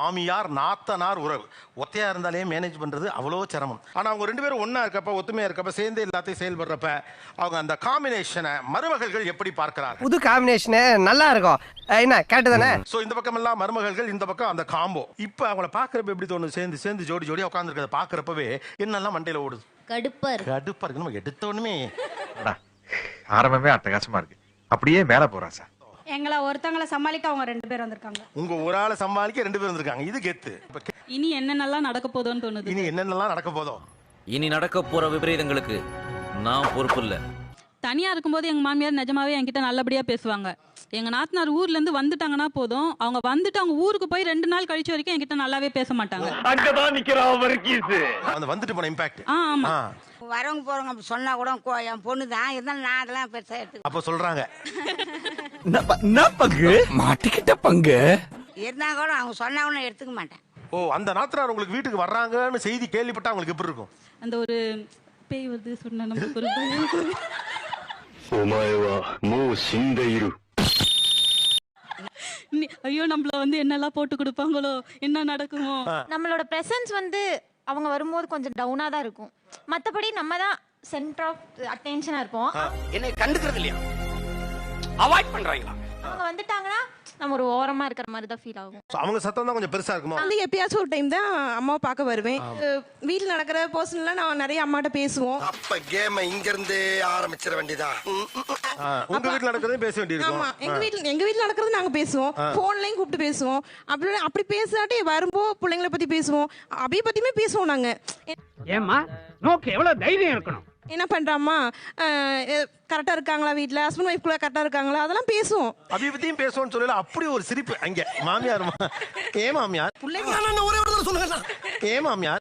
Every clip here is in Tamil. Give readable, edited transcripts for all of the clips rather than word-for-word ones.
மாமியார் நாத்தனார் உறவு ஒத்தையா இருந்தாலே மேனேஜ் பண்றது அவ்வளோ சிரமம். ஆனா அவங்க ரெண்டு பேரும் ஒன்னா இருக்கப்ப, ஒத்துமையா இருக்கப்ப, சேர்ந்து எல்லாத்தையும் செயல்படுறப்ப அவங்க அந்த காம்பினேஷனை மருமகள்கள் எப்படி பார்க்கிறார்? புது காம்பினேஷன் நல்லா இருக்கும். என்ன கேட்டதானே? சோ இந்த பக்கம் எல்லாம் மருமகள்கள், இந்த பக்கம் அந்த காம்போ. இப்ப அவங்கள பாக்குறப்ப எப்படி தோணுது? சேர்ந்து சேர்ந்து ஜோடி ஜோடியா உட்கார்ந்து இருக்கிறத பாக்குறப்பவே என்னெல்லாம் மண்டையில ஓடுது? கடுப்பா இருக்கு. நம்ம எடுத்த உடனே ஆரம்பமே அட்டகாசமா இருக்கு. அப்படியே மேல போறா சார். எங்களை ஒருத்தங்களை சமாளிக்க அவங்க 2 பேர் வந்திருக்காங்க. உங்க ஒரு ஆளை சமாளிக்க 2 பேர் வந்திருக்காங்க. இது கெத்து. இனி என்னென்னலாம் நடக்க போதோன்னு தோணுது. இனி என்னென்னலாம் நடக்க போதோ? இனி நடக்க போற விபரீதங்களுக்கு நான் பொறுப்பு இல்ல. தனியா இருக்கும்போது எங்க மாமியார் நிஜமாவே என்கிட்ட நல்லபடியா பேசுவாங்க. எங்க நாத்தனார் ஊர்ல இருந்து வந்துட்டாங்கன்னா போதும், அவங்க வந்துட்டு அவங்க ஊருக்கு போய் 2 நாள் கழிச்சு வரைக்கும் என்கிட்ட நல்லாவே பேச மாட்டாங்க. அங்கதான் நிக்கிறா வர்க்கீஸ். அந்த வந்துட்டு போன இம்பாக்ட். ஆமா. வரவங்க போறவங்க சொன்னா கூட என் பொண்ணு தான் இருந்தாலும் நான் அதெல்லாம் பெருசா எடுத்து அப்ப சொல்றாங்க மாட்டிக்கிட்ட பங்கு இருந்தா கூட அவங்க சொன்னா கூட எடுத்துக்க மாட்டேன். ஓ, அந்த நாத்தனார் உங்களுக்கு வீட்டுக்கு வர்றாங்கன்னு செய்தி கேள்விப்பட்டா உங்களுக்கு எப்படி இருக்கும்? அந்த ஒரு பேய் வந்து சொன்ன நமக்கு ஒரு பயம். ஐயோ நம்மள வந்து என்னெல்லாம் போட்டு கொடுப்பாங்களோ, என்ன நடக்குமோ. நம்மளோட பிரசன்ஸ் வந்து அவங்க வரும்போது கொஞ்சம் டவுனா தான் இருக்கும். மத்தபடி நம்ம தான் சென்டர் ஆஃப் அட்டென்ஷனா இருப்போம். என்னை கண்டுக்கிறது இல்லையா? அவாய்ட் பண்றாங்களா? அவங்க வந்துட்டாங்கன்னா நம்ம ஒரு ஓரமா இருக்கிற மாதிரி தான் ஃபீல் ஆகும். அவங்க சத்தம் தான் கொஞ்சம் பெருசா இருக்குமா? வந்து எப்பயாச்சும் ஒரு டைம் தான் அம்மாவை பார்க்க வருவேன். வீட்டில் நடக்கிற பர்சனலா நான் நிறைய அம்மாட்ட பேசுவோம். அப்ப கேம் இங்க இருந்து ஆரம்பிச்சிட வேண்டியதா? உங்க வீட்ல நடக்கிறதே பேச வேண்டியிருக்கும். ஆமா, எங்க வீட்ல நடக்கிறது நாங்க பேசுவோம். போன்லயும் கூப்பிட்டு பேசுவோம். அப்படி பேசாட்டி வரும்போ பிள்ளைங்களை பத்தி பேசுவோம். அபியை பத்தியுமே பேசுவோம் நாங்க. ஏமா நோக்கு எவ்வளவு தைரியம் இருக்கணும். என்ன பண்றாமா, கரெக்டா இருக்காங்களா, வீட்டுல ஹஸ்பண்ட் ஒய்ஃப் கூட கரெக்டா இருக்காங்களா, அதெல்லாம் பேசுவோம். அபியை பத்தியும் பேசுவோம்னு சொல்லல. அப்படி ஒரு சிரிப்பு அங்க. மாமியார் ஏ மாமியார் ஏ மாமியார்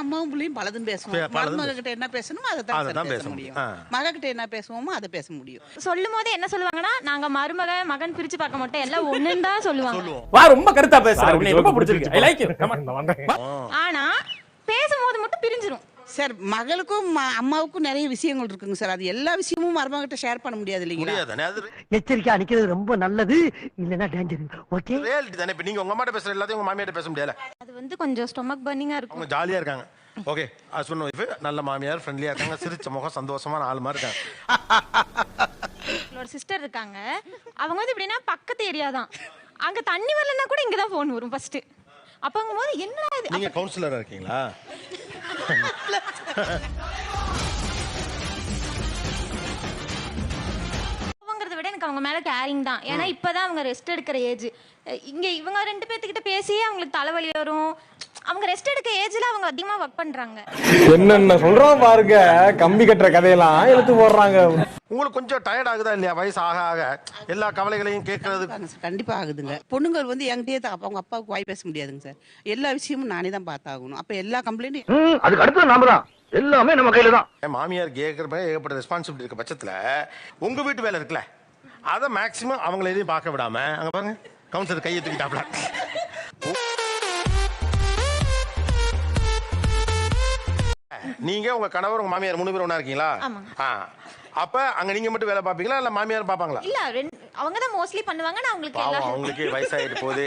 அம்மாவும் பிள்ளையும் பலதும் பேசுவோம். மருமக கிட்ட என்ன பேசணுமோ அதை பேச முடியும். மக கிட்ட என்ன பேசுவோமோ அதை பேச முடியும். சொல்லும் போது என்ன சொல்லுவாங்கன்னா, நாங்க மருமக மகன் பிரிச்சு பார்க்க மாட்டோம், எல்லாம் ஒண்ணுன்னு தான் சொல்லுவாங்க. வா ரொம்ப கருத்தா பேசுற. உன்னை ரொம்ப பிடிச்சிருக்கு. I like you. ஆனா பேசும்போது மட்டும் பிரிஞ்சிரும். சார் மகளுக்கும் அம்மாவுக்கும் நிறைய விஷயங்கள் இருக்குங்க சார். அது எல்லா விஷயமும் மருமகிட்ட ஷேர் பண்ண முடியாது இல்லைங்களா? எச்சரிக்கையா நிக்கிறது ரொம்ப நல்லது, இல்லனா டேஞ்சர். ஓகே, ரியாலிட்டி தானே. இப்ப நீங்க உங்க அம்மாட்ட பேசுற எல்லாத்தையும் உங்க மாமியார்ட்ட பேச முடியல. அது வந்து கொஞ்சம் ஸ்டொமக் பர்னிங்கா இருக்கும். அவங்க ஜாலியா இருக்காங்க. ஓகே, ஹஸ்பண்ட் ஒய்ஃப் நல்ல மாமியார், ஃப்ரெண்ட்லியா இருக்காங்க, சிரிச்ச முகம், சந்தோஷமான ஆள் மாதிரி இருக்காங்க. ஒரு சிஸ்டர் இருக்காங்க. அவங்க வந்து எப்படின்னா பக்கத்து ஏரியா தான். அங்க தண்ணி வரலன்னா கூட இங்க தான் ஃபோன் வரும் ஃபர்ஸ்ட். அப்பங்கும்போது என்ன இது? நீங்க கவுன்சிலரா இருக்கீங்களா? அவங்கறத விட எனக்கு அவங்க மேல கேரிங் தான். ஏன்னா இப்பதான் அவங்க ரெஸ்ட் எடுக்கிற ஏஜ். இங்க இவங்க 2 பேத்துக்கிட்ட பேசி அவங்களுக்கு தலைவலி வரும். அவங்க ரெஸ்ட் எடுக்க ஏஜ்ல அவங்க அதிகமா ஒர்க் பண்றாங்க. என்னென்ன சொல்றோம் பாருங்க. கம்பி கட்டுற கதையெல்லாம் எடுத்து போடுறாங்க. உங்களுக்கு கொஞ்சம் டயர்ட் ஆகுதா இல்லையா? வயசு ஆக ஆக எல்லா கவலைகளையும் கேட்கறது கண்டிப்பா ஆகுதுங்க. பொண்ணுங்கள் வந்து என்கிட்டயே அவங்க அப்பாவுக்கு வாய் பேச முடியாதுங்க சார். எல்லா விஷயமும் நானே தான் பார்த்தாகணும். அப்ப எல்லா கம்ப்ளைண்ட்டும் அதுக்கு அடுத்து நாம தான். எல்லாமே நம்ம கையில தான். மாமியார் கேட்கறப்ப ஏகப்பட்ட ரெஸ்பான்சிபிலிட்டி இருக்க பட்சத்துல உங்க வீட்டு வேலை இருக்குல்ல, அதை மேக்சிமம் அவங்கள எதையும் பார்க்க விடாம அங்க பாருங்க கவுன்சிலர் கையை தூக்கிட்டாப்ல. நீங்க உங்க கணவர் உங்க மாமியார் 3 பேரும் ஒண்ணா இருக்கீங்களா? அப்ப அங்க நீங்க மட்டும் வேலை பாப்பீங்களா இல்ல மாமியார் பாப்பாங்களா? இல்ல அவங்க தான் மோஸ்ட்லி பண்ணுவாங்க. நான் அவங்களுக்கு வயசாயிட்டு போகுது.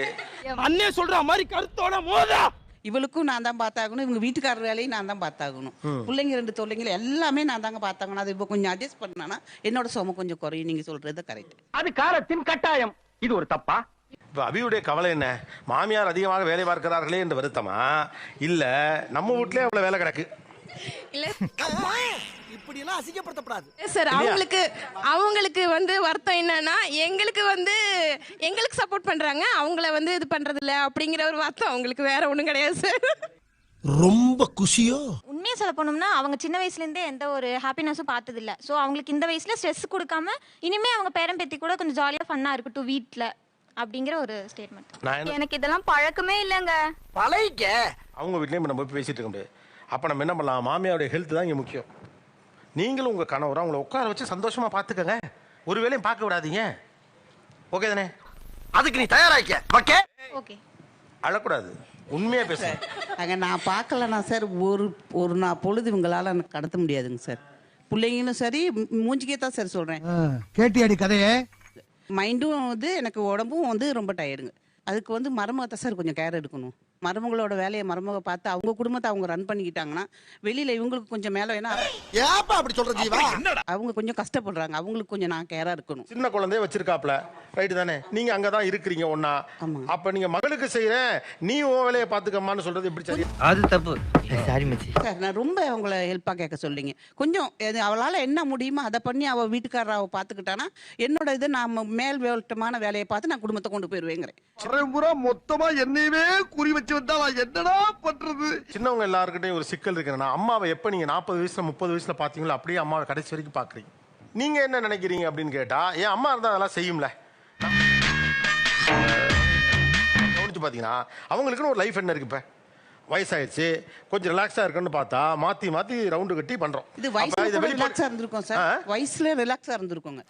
அண்ணே சொல்ற மாதிரி கருத்தோட மோதா. இவளுக்கும் நான் தான் பார்த்தாகணும். இவங்க வீட்டுக்காரர் வேலையும் நான் தான் பார்த்தாகணும். பிள்ளைங்க 2 தொல்லைங்க எல்லாமே நான் தாங்க பார்த்தாகணும். அது இப்போ கொஞ்சம் அட்ஜஸ்ட் பண்ணனா என்னோட சுமை கொஞ்சம் குறையும். நீங்க சொல்றது கரெக்ட். அது காலத்தின் கட்டாயம். இது ஒரு தப்பா? இப்ப அபியுடைய கவலை என்ன? மாமியார் அதிகமாக வேலை பார்க்கிறார்களே என்று வருத்தமா, இல்ல நம்ம வீட்லயே அவ்வளவு வேலை கிடக்கு? இல்ல இப்படி எல்லாம் அசிங்கப்படுத்தப்படாது சார். அவங்களுக்கு வந்து வருத்தம் என்னன்னா, எங்களுக்கு சப்போர்ட் பண்றாங்க, அவங்கள வந்து இது பண்றது இல்ல அப்படிங்கிற ஒரு வருத்தம் அவங்களுக்கு. வேற ஒண்ணும் கிடையாது சார். ரொம்ப குஷியோ? உண்மையை சொல்ல போனோம்னா அவங்க சின்ன வயசுல இருந்தே எந்த ஒரு ஹாப்பினஸும் பார்த்தது இல்ல. சோ அவங்களுக்கு இந்த வயசுல ஸ்ட்ரெஸ் கொடுக்காம இனிமே அவங்க பேரன் பேத்தி கூட கொஞ்சம் ஜாலியா ஃபன்னா இருக்கட்டும் வீட்ல அப்படிங்கிற ஒரு ஸ்டேட்மெண்ட். எனக்கு இதெல்லாம் பழக்கமே இல்லங்க. பழகிக்க. அவங்க வீட்லயும் நம்ம போய் பேசிட்டு இருக்க முடியாது. அப்ப நம்ம என்ன பண்ணலாம்? மாமியாருடைய ஹெல்த் தான் இங்க முக்கியம். நீங்களும் உங்க கணவரை அவங்கள உட்கார வச்சு சந்தோஷமா பாத்துக்கங்க. ஒரு வேலையும் பார்க்க விடாதீங்க. ஓகே தானே? அதுக்கு நீ தயாராயிக்க. Okay okay. அழக்கூடாது, உண்மையா பேசுங்க. அங்க நான் பார்க்கலன்னா சார் ஒரு நான் பொழுது இவங்களால கடத்த முடியாதுங்க சார். பிள்ளைங்களும் சரி, மூஞ்சிக்கே தான் சார் சொல்றேன். கேட்டியாடி கதையே? மைண்டும் வந்து எனக்கு உடம்பும் வந்து ரொம்ப டயர்டுங்க. அதுக்கு வந்து மருமகத்தை சார் கொஞ்சம் கேர் எடுக்கணும். மருமகளோட வேலையை மருமக பார்த்து அவங்க குடும்பத்தை அவங்க ரன் பண்ணிக்கிட்டாங்கன்னா வெளியில இவங்களுக்கு கொஞ்சம் மேல வேணா ஏப்பா அப்படி சொல்ற ஜீவா? அவங்க கொஞ்சம் கஷ்டப்படுறாங்க, அவங்களுக்கு கொஞ்சம் நான் கேரா இருக்கணும். சின்ன குழந்தைய வச்சிருக்காப்ல, ரைட்டு தானே? நீங்க அங்கதான் இருக்கிறீங்க ஒன்னா. ஆமா. அப்ப நீங்க மகளுக்கு செய்யறேன், நீ உன் வேலையை பாத்துக்கம்மான்னு சொல்றது எப்படி சரி? அது தப்பு. சாரி மச்சி. சார் நான் ரொம்ப அவங்கள ஹெல்ப்பா கேட்க சொல்லிங்க. கொஞ்சம் அவளால என்ன முடியுமோ அதை பண்ணி அவ வீட்டுக்காரரை அவ பாத்துக்கிட்டானா என்னோட இது நான் மேல் வேட்டமான வேலையை பார்த்து நான் குடும்பத்தை கொண்டு போயிருவேங்கிறேன். மொத்தமா என்னையவே குறி வச்சு வந்தா நான் என்னடா பண்றது? சின்னவங்க எல்லாருக்கிட்டையும் ஒரு சிக்கல் இருக்குன்னா, அம்மாவை எப்ப நீங்க 40 வயசுல 30 வயசுல பாத்தீங்களோ அப்படியே அம்மாவை கடைசி வரைக்கும் பாக்குறீங்க. நீங்க என்ன நினைக்கிறீங்க அப்படின்னு கேட்டா, என் அம்மா இருந்தா அதெல்லாம் செய்யும்ல. கவனிச்சு பாத்தீங்கன்னா அவங்களுக்குன்னு ஒரு லைஃப் என்ன இருக்கு. இப்ப வயசாயிடுச்சு, கொஞ்சம் ரிலாக்ஸா இருக்குன்னு பார்த்தா மாத்தி மாத்தி ரவுண்டு கட்டி பண்றோம். இது வயசுல ரிலாக்ஸா இருந்திருக்கும் சார். வயசுல ரிலாக்ஸா இருந்திருக்குங்க.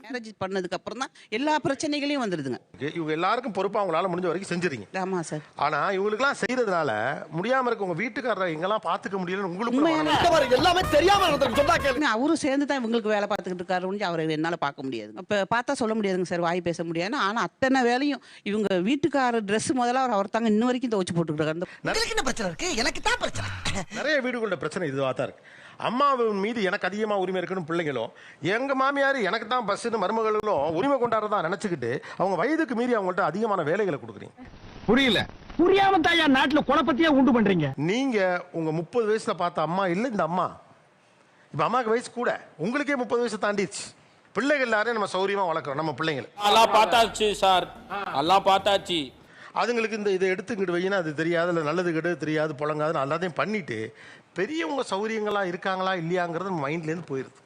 மேரேஜ் பண்ணதுக்கு அப்புறம் தான் எல்லா பிரச்சனைகளையும் வந்துருதுங்க. இவங்க எல்லாருக்கும் பொறுப்பா அவங்களால முடிஞ்ச வரைக்கும் செஞ்சுறீங்க. ஆமா சார். ஆனா இவங்களுக்குலாம் செய்யறதுனால முடியாம இருக்க உங்க வீட்டுக்காரரை எங்கெல்லாம் பாத்துக்க முடியலன்னு உங்களுக்கு எல்லாமே தெரியாம சொன்னா கேளுங்க. அவரும் சேர்ந்து தான் இவங்களுக்கு வேலை பார்த்துக்கிட்டு இருக்காரு. அவரை என்னால பார்க்க முடியாது. இப்ப பார்த்தா சொல்ல முடியாதுங்க சார், வாய் பேச முடியாது. ஆனா அத்தனை வேலையும் இவங்க வீட்டுக்காரர் ட்ரெஸ் முதல்ல அவர் தாங்க இன்ன வரைக்கும் துவச்சு போட்டுக்கிட்டு என்ன பிரச்சனை இருக்கு? எனக்கு தான் பிரச்சனை. நிறைய வீடுகளோட பிரச்சனை இதுவா தான் இருக்கு. அம்மாவின் மீது எனக்கு அதிகமா உரிமை இருக்குன்னு பிள்ளைங்களும், எங்க மாமியார் எனக்கு தான் பஸ்ன்னு மருமகளும் உரிமை கொண்டாடுறதா நினைச்சுக்கிட்டு அவங்க வயதுக்கு மீறி அவங்கள்ட்ட அதிகமான வேலைகளை கொடுக்குறீங்க. புரியல. புரியாம தாயா நாட்டுல குழப்பத்தையே உண்டு பண்றீங்க. நீங்க உங்க 30 வயசுல பார்த்த அம்மா இல்ல இந்த அம்மா. இப்ப அம்மாக்கு வயசு கூட, உங்களுக்கே 30 வயசு தாண்டிடுச்சு. பிள்ளைகள் எல்லாரையும் நம்ம சௌரியமா வளர்க்குறோம். நம்ம பிள்ளைங்களை எல்லாம் பார்த்தாச்சு சார், எல்லாம் பார்த்தாச்சு. அதுங்களுக்கு இந்த இதை எடுத்துக்கிட்டு வையினா அது தெரியாது, இல்லை நல்லது கெட்டது தெரியாது, புழங்காதுன்னு எல்லாத்தையும் பண்ணிட்டு பெரியவங்க சௌரியங்களா இருக்காங்களா இல்லையாங்கிறது மைண்ட்ல இருந்து போயிருது.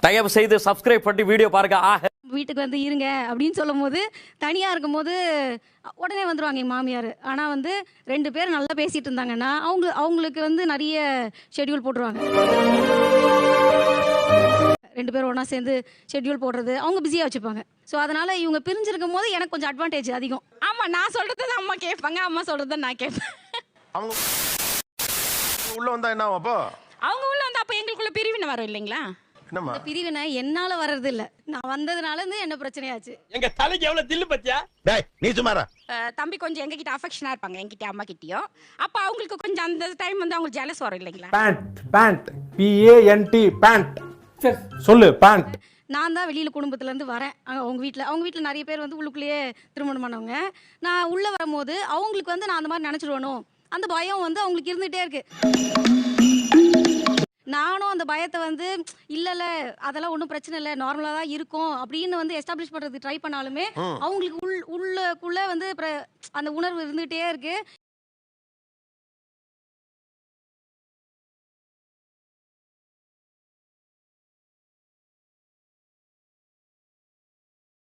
தயவு செய்து சப்ஸ்கிரைப் பண்ணி வீடியோ பாருங்க. வீட்டுக்கு வந்து இருங்க அப்படின்னு சொல்லும் போது தனியாக இருக்கும்போது உடனே வந்துடுவாங்க எங்கள் மாமியார். ஆனால் வந்து 2 பேர் நல்லா பேசிகிட்டு இருந்தாங்கன்னா அவங்களுக்கு வந்து நிறைய ஷெட்யூல் போட்டுருவாங்க. 2 பேரும் ஒன்றா சேர்ந்து ஷெட்யூல் போடுறது அவங்க பிஸியாக வச்சுப்பாங்க. ஸோ அதனால் இவங்க பிரிஞ்சிருக்கும் போது எனக்கு கொஞ்சம் அட்வான்டேஜ் அதிகம். ஆமாம், நான் சொல்கிறது தான் அம்மா கேட்பாங்க, அம்மா சொல்கிறது தான் நான் கேட்பேன். அவங்க உள்ள வந்தா என்ன ஆகும்? அப்போ அவங்க உள்ள வந்து அப்போ எங்களுக்குள்ள பிரிவினை வரும் இல்லைங்களா? என்னம்மா பிரிவினை என்னால் வர்றது இல்லை, நான் வந்ததுனால இருந்து என்ன பிரச்சனையாச்சு. எங்க தலைக்கு எவ்வளவு தில்லு பத்தியா? நீ சுமாரா தம்பி கொஞ்சம் எங்ககிட்ட அஃபெக்ஷனா இருப்பாங்க, என்கிட்ட அம்மா கிட்டயும். அப்ப அவங்களுக்கு கொஞ்சம் அந்த டைம் வந்து அவங்களுக்கு ஜெலஸ் வரும் இல்லைங்களா? Pant PANT pant. சொல்லு பேண்ட். நான் தான் வெளியில் குடும்பத்துலேருந்து வரேன். அவங்க வீட்டில் நிறைய பேர் வந்து உள்ளுக்குள்ளேயே திருமணம் பண்ணவங்க. நான் உள்ளே வரும்போது அவங்களுக்கு வந்து நான் அந்த மாதிரி நினச்சிடுவேனோ அந்த பயம் வந்து அவங்களுக்கு இருந்துகிட்டே இருக்கு. நானும் அந்த பயத்தை வந்து இல்லை அதெல்லாம் ஒன்றும் பிரச்சனை இல்லை, நார்மலாக தான் இருக்கும் அப்படின்னு வந்து எஸ்டாப்ளிஷ் பண்ணுறதுக்கு ட்ரை பண்ணாலுமே அவங்களுக்கு உள்ளுக்குள்ளே வந்து அந்த உணர்வு இருந்துகிட்டே இருக்கு.